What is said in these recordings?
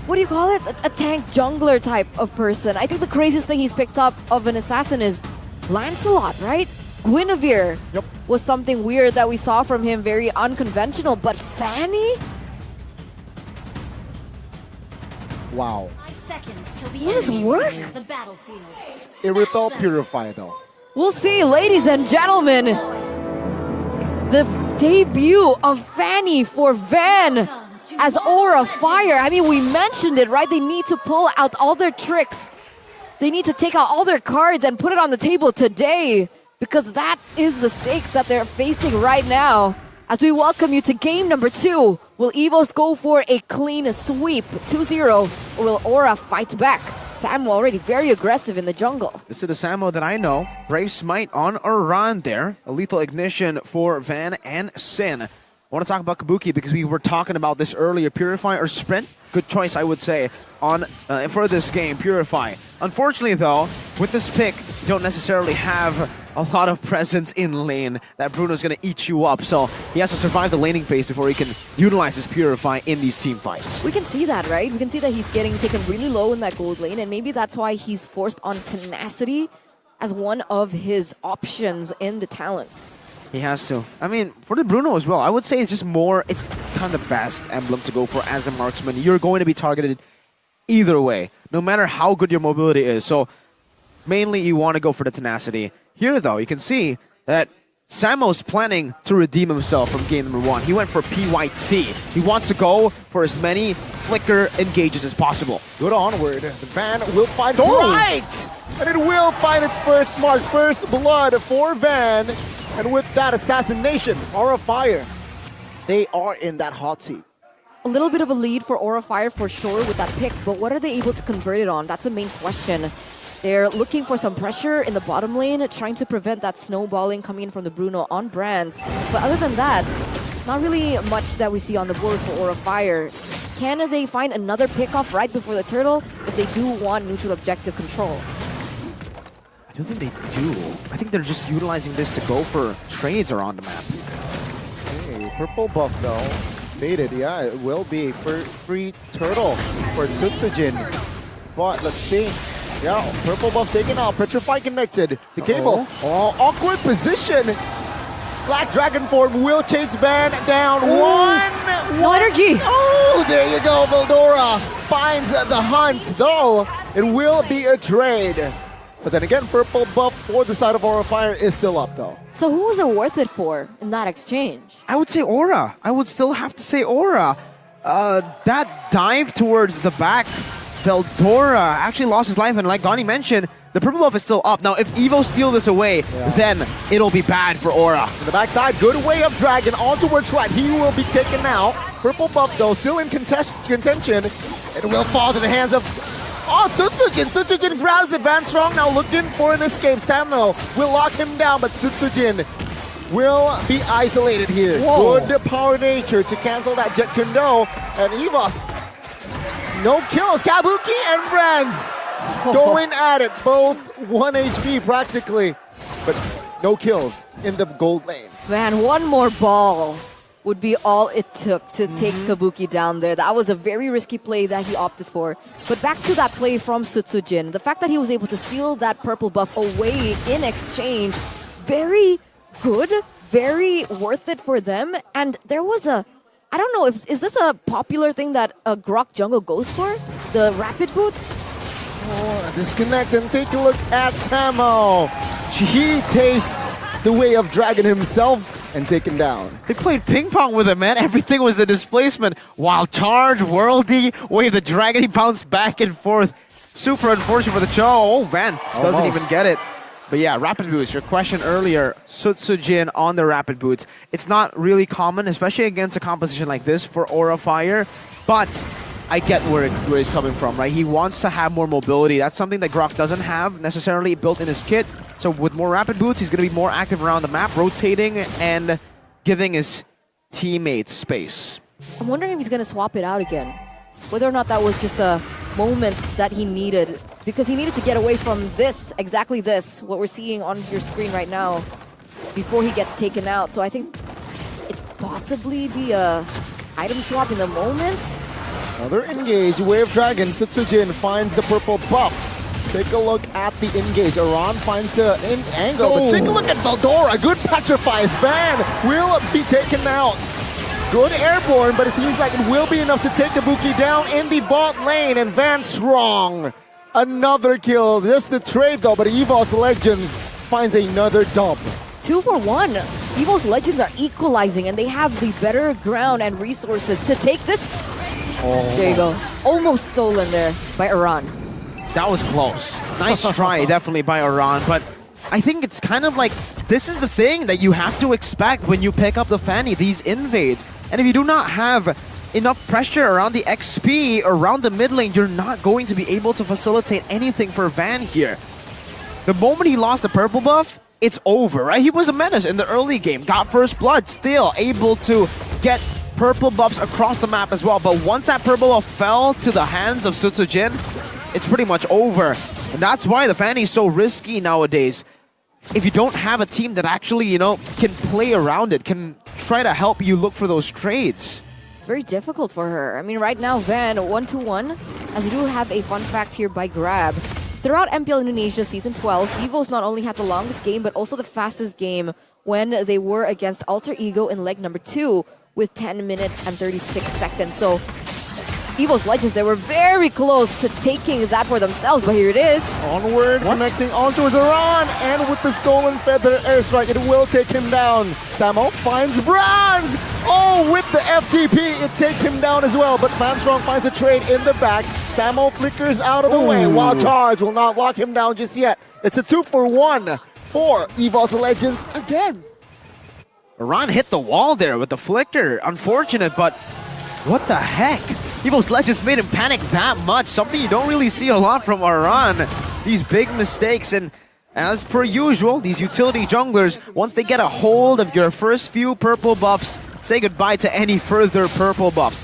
what do you call it? A tank jungler type of person. I think the craziest thing he's picked up of an assassin is Lancelot, right? Guinevere was something weird that we saw from him, very unconventional. But Fanny? Wow. 5 seconds till the Will this enemy work? reaches the battlefield. Irithel Smash them. Purify though. We'll see, ladies and gentlemen. The debut of Fanny for Van as Aura Fire. I mean, we mentioned it, right? They need to pull out all their tricks. They need to take out all their cards and put it on the table today, because that is the stakes that they're facing right now. As we welcome you to game number 2, will EVOS go for a clean sweep, 2-0, or will Aura fight back? Samo already very aggressive in the jungle. This is the Samo that I know. Brave Smite on a run there. A lethal ignition for Van and Sin. I want to talk about Kabuki because we were talking about this earlier. Purify or Sprint? Good choice, I would say, on for this game, Purify. Unfortunately, though, with this pick, you don't necessarily have a lot of presence in lane. That Bruno's going to eat you up, so he has to survive the laning phase before he can utilize his Purify in these team fights. We can see that, right? We can see that he's getting taken really low in that gold lane, and maybe that's why he's forced on Tenacity as one of his options in the talents. He has to. I mean, for the Bruno as well, I would say it's just more, it's kind of the best emblem to go for as a marksman. You're going to be targeted either way, no matter how good your mobility is. So mainly you want to go for the Tenacity. Here though, you can see that Samo's planning to redeem himself from game number 1. He went for PYT. He wants to go for as many flicker engages as possible. Good onward. The Van will find right! And it will find its first mark, first blood for Van. And with that assassination, Aura Fire, they are in that hot seat. A little bit of a lead for Aura Fire for sure with that pick, but what are they able to convert it on? That's the main question. They're looking for some pressure in the bottom lane, trying to prevent that snowballing coming in from the Bruno on Brands. But other than that, not really much that we see on the board for Aura Fire. Can they find another pickoff right before the turtle if they do want neutral objective control? I don't think they do. I think they're just utilizing this to go for trades around the map. Okay, purple buff though. Faded, yeah, it will be for free turtle for Sutsujin. But let's see. Yeah, purple buff taken out, Petrify connected. The cable, oh, awkward position. Black Dragon form will chase Van down. No energy. Oh, there you go. Veldora finds the hunt, though. It will be a trade. But then again, purple buff for the side of Aura Fire is still up, though. So who was it worth it for in that exchange? I would say Aura. I would still have to say Aura. That dive towards the back, Veldora actually lost his life, and like Donnie mentioned, the purple buff is still up. Now, if Evo steal this away, then it'll be bad for Aura. On the backside, good way of Dragon on towards right. He will be taken out. Purple buff, though, still in contention. It will fall to the hands of... Oh, Sutsujin! Sutsujin grabs it. Van Strong now looking for an escape. Samuel will lock him down, but Sutsujin will be isolated here. Whoa. Good power nature to cancel that Jet Kundo. And EVOS, no kills. Kabuki and Brands going at it. Both 1 HP practically, but no kills in the gold lane. Man, one more ball would be all it took to take Kabuki down there. That was a very risky play that he opted for. But back to that play from Sutsujin. The fact that he was able to steal that purple buff away in exchange, very good, very worth it for them. And there was a, I don't know, is this a popular thing that a Grok jungle goes for? The rapid boots? Oh, disconnect and take a look at Samo. He tastes the way of Dragon himself and taken down. They played ping pong with him, man. Everything was a displacement. Wild charge, worldy, wave the dragon, he bounced back and forth. Super unfortunate for the Cho. Oh, man, doesn't even get it. But yeah, rapid boots, your question earlier, Sutsujin on the rapid boots. It's not really common, especially against a composition like this for Aura Fire, but I get where he's coming from, right? He wants to have more mobility. That's something that Grok doesn't have necessarily built in his kit. So with more rapid boots, he's going to be more active around the map, rotating and giving his teammates space. I'm wondering if he's going to swap it out again. Whether or not that was just a moment that he needed. Because he needed to get away from this, exactly this, what we're seeing on your screen right now, before he gets taken out. So I think it possibly be a item swap in the moment. Another engage. Wave Dragon. Sutsujin finds the purple buff. Take a look at the engage. Aran finds the angle. But take a look at Valdora. Good petrifies. Van will be taken out. Good airborne, but it seems like it will be enough to take the Buki down in the bot lane. And Van strong. Another kill. Just the trade though, but EVOS Legends finds another dub. 2 for 1. EVOS Legends are equalizing and they have the better ground and resources to take this. There you go. Almost stolen there by Aran. That was close. Nice try, definitely, by Aran. But I think it's kind of like, this is the thing that you have to expect when you pick up the Fanny, these invades. And if you do not have enough pressure around the XP, around the mid lane, you're not going to be able to facilitate anything for Van here. The moment he lost the purple buff, it's over, right? He was a menace in the early game, got first blood, still able to get purple buffs across the map as well. But once that purple buff fell to the hands of Sutsujin, it's pretty much over. And that's why the Fanny is so risky nowadays. If you don't have a team that actually, you know, can play around it, can try to help you look for those trades. It's very difficult for her. I mean, right now, Van 1-1, as you do have a fun fact here by Grab. Throughout MPL Indonesia Season 12, EVOS not only had the longest game, but also the fastest game when they were against Alter Ego in leg number 2 with 10 minutes and 36 seconds. So, EVOS Legends, they were very close to taking that for themselves, but here it is. Onward, connecting onto Aran, and with the stolen feather airstrike, it will take him down. Samo finds Bronze! Oh, with the FTP, it takes him down as well, but Fanstrong finds a trade in the back. Samo flickers out of the way, while Charge will not lock him down just yet. It's a 2 for 1 for EVOS Legends again. Aran hit the wall there with the flicker. Unfortunate, but what the heck? EVOS Legends made him panic that much. Something you don't really see a lot from Aran. These big mistakes, and as per usual, these utility junglers, once they get a hold of your first few purple buffs, say goodbye to any further purple buffs.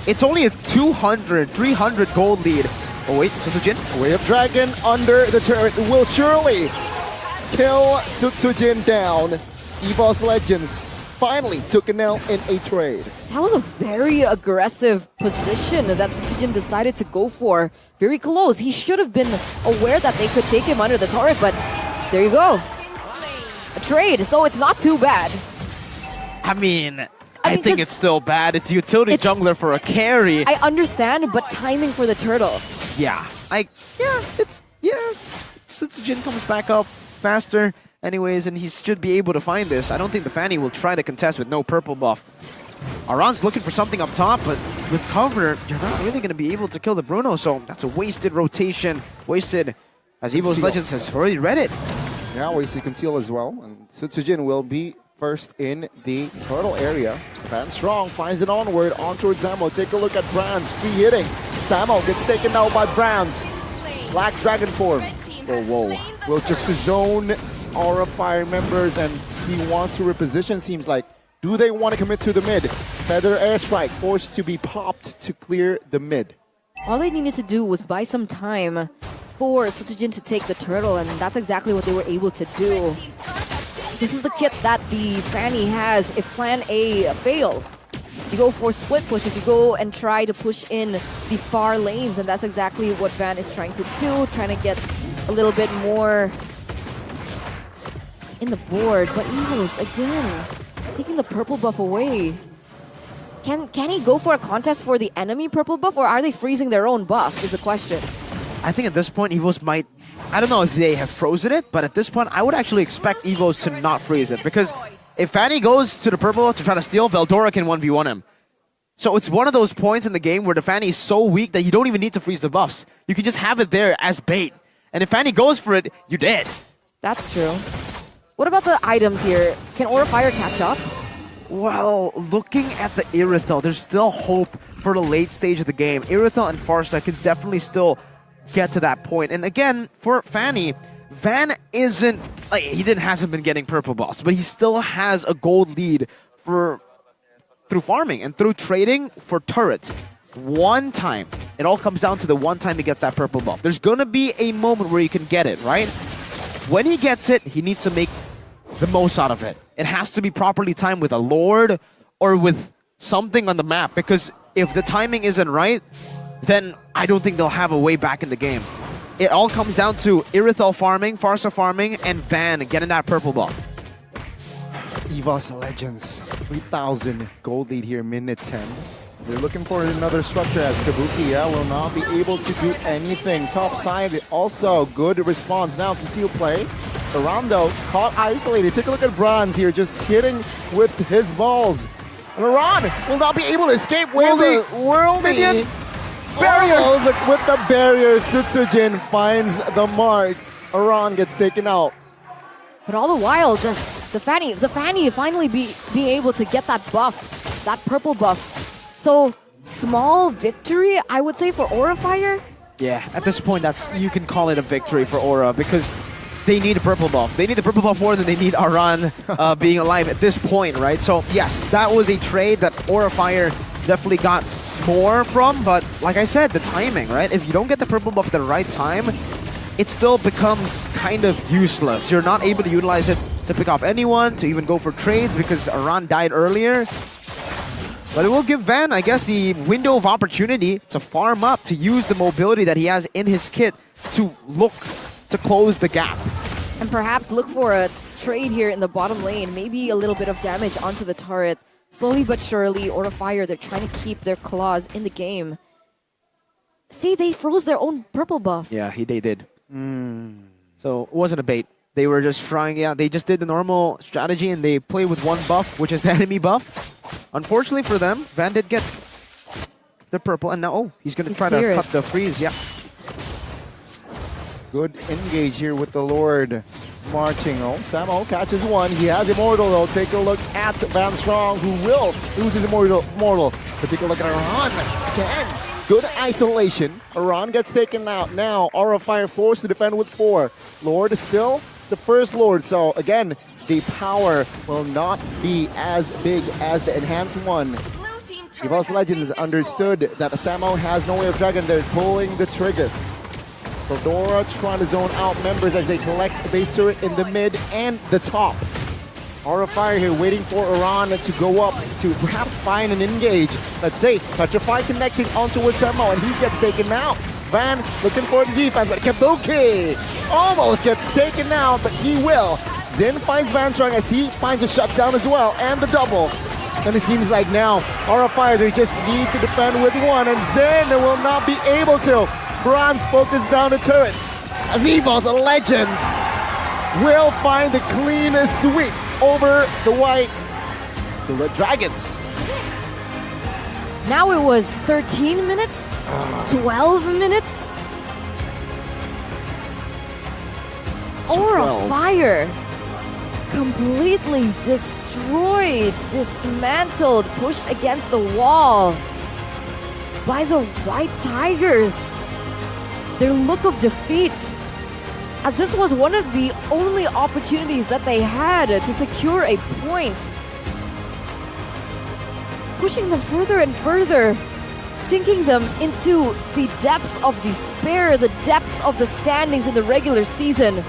It's only a 200, 300 gold lead. Oh wait, Sutsujin? Wave Dragon under the turret will surely kill Sutsujin down. EVOS Legends finally took an L in a trade. That was a very aggressive position that Sutsujin decided to go for. Very close. He should have been aware that they could take him under the turret, but there you go. A trade, so it's not too bad. I mean, I think it's still bad. It's utility jungler for a carry. I understand, but timing for the turtle. Sutsujin comes back up faster anyways, and he should be able to find this. I don't think the Fanny will try to contest with no purple buff. Aran's looking for something up top, but with cover, you're not really going to be able to kill the Bruno, so that's a wasted rotation. Wasted, as EVOS Legends has already read it. Yeah, wasted conceal as well, and Sutsujin will be first in the turtle area. Van Strong finds it onward, on towards Samo. Take a look at Brands, free hitting. Samo gets taken out by Brands. Black Dragon form. Oh, whoa. Will just zone Aura Fire members, and he wants to reposition, seems like. Do they want to commit to the mid? Feather airstrike forced to be popped to clear the mid. All they needed to do was buy some time for Sutsujin to take the turtle, and that's exactly what they were able to do. This is the kit that the Fanny has if plan A fails. You go for split pushes, you go and try to push in the far lanes, and that's exactly what Van is trying to do, trying to get a little bit more in the board. But EVOS, again, taking the purple buff away. Can he go for a contest for the enemy purple buff, or are they freezing their own buff, is the question. I think at this point, EVOS might... I don't know if they have frozen it, but at this point, I would actually expect EVOS to not freeze it, because if Fanny goes to the purple to try to steal, Veldora can 1v1 him. So it's one of those points in the game where the Fanny is so weak that you don't even need to freeze the buffs. You can just have it there as bait. And if Fanny goes for it, you're dead. That's true. What about the items here? Can Aura Fire catch up? Well, looking at the Irithel, there's still hope for the late stage of the game. Irithel and Farsight can definitely still get to that point. And again, for Fanny, Van isn't... Like, hasn't been getting purple buffs, but he still has a gold lead through farming and through trading for turrets. One time. It all comes down to the one time he gets that purple buff. There's going to be a moment where he can get it, right? When he gets it, he needs to make the most out of it. It has to be properly timed with a Lord or with something on the map, because if the timing isn't right, then I don't think they'll have a way back in the game. It all comes down to Irithel farming, Farsa farming, and Van getting that purple buff. EVOS Legends, 3,000 gold lead here, minute 10. They're looking for another structure as Kabuki will not be able to do anything. Top side also good response. Now conceal play. Around though, caught isolated. Take a look at Bronze here, just hitting with his balls. And Iran will not be able to escape with the World Minion! barrier. But with the barrier, Sutsujin finds the mark. Iran gets taken out. But all the while, just the Fanny finally being able to get that buff, that purple buff. So small victory, I would say, for Aura Fire. Yeah, at this point, you can call it a victory for Aura because they need a purple buff. They need the purple buff more than they need Aran being alive at this point, right? So yes, that was a trade that Aura Fire definitely got more from, but like I said, the timing, right? If you don't get the purple buff at the right time, it still becomes kind of useless. You're not able to utilize it to pick off anyone, to even go for trades because Aran died earlier. But it will give Van, I guess, the window of opportunity to farm up, to use the mobility that he has in his kit to look to close the gap. And perhaps look for a trade here in the bottom lane. Maybe a little bit of damage onto the turret. Slowly but surely, Aura Fire, they're trying to keep their claws in the game. See, they froze their own purple buff. Yeah, they did. So it wasn't a bait. They were just trying, they just did the normal strategy and they played with one buff, which is the enemy buff. Unfortunately for them, Van did get the purple, and now, he's going to try to cut the freeze, yeah. Good engage here with the Lord marching. Oh, Samo catches one. He has Immortal though. Take a look at Van Strong, who will lose his Immortal. But take a look at Iran again. Good isolation. Iran gets taken out. Now, Aura Fire forced to defend with 4. Lord is still the first Lord. So again, the power will not be as big as the enhanced one. EVOS Legends understood that Samo has no way of dragon. They're pulling the trigger. Fedora trying to zone out members as they collect base turret in the mid and the top. Aura Fire here waiting for Iran to go up to perhaps find an engage. Let's say Petrify connecting onto Samo and he gets taken out. Van looking for the defense, but Kabuki almost gets taken out, but he will. Zin finds Van Strong as he finds a shutdown as well and the double. And it seems like now Aura Fire, they just need to defend with 1 and Zin will not be able to. Bronze focus down the turret as EVOS Legends will find the cleanest sweep over the Red Dragons. Now it was 13 minutes, 12 minutes. Aura Fire completely destroyed, dismantled, pushed against the wall by the White Tigers. Their look of defeat, as this was one of the only opportunities that they had to secure a point. Pushing them further and further, sinking them into the depths of despair, the depths of the standings in the regular season.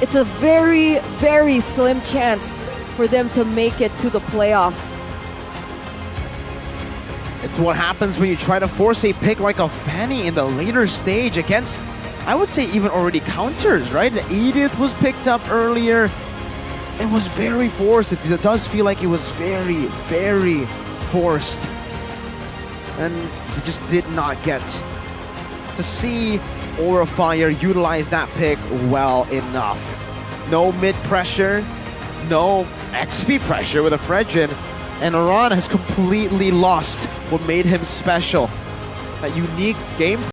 It's a very, very slim chance for them to make it to the playoffs. It's what happens when you try to force a pick like a Fanny in the later stage against, I would say, even already counters, right? The Edith was picked up earlier. It was very forced. It does feel like it was very, very forced. And we just did not get to see Aura Fire utilize that pick well enough. No mid pressure, no XP pressure with a Fredjin. And Iran has completely lost what made him special. That unique game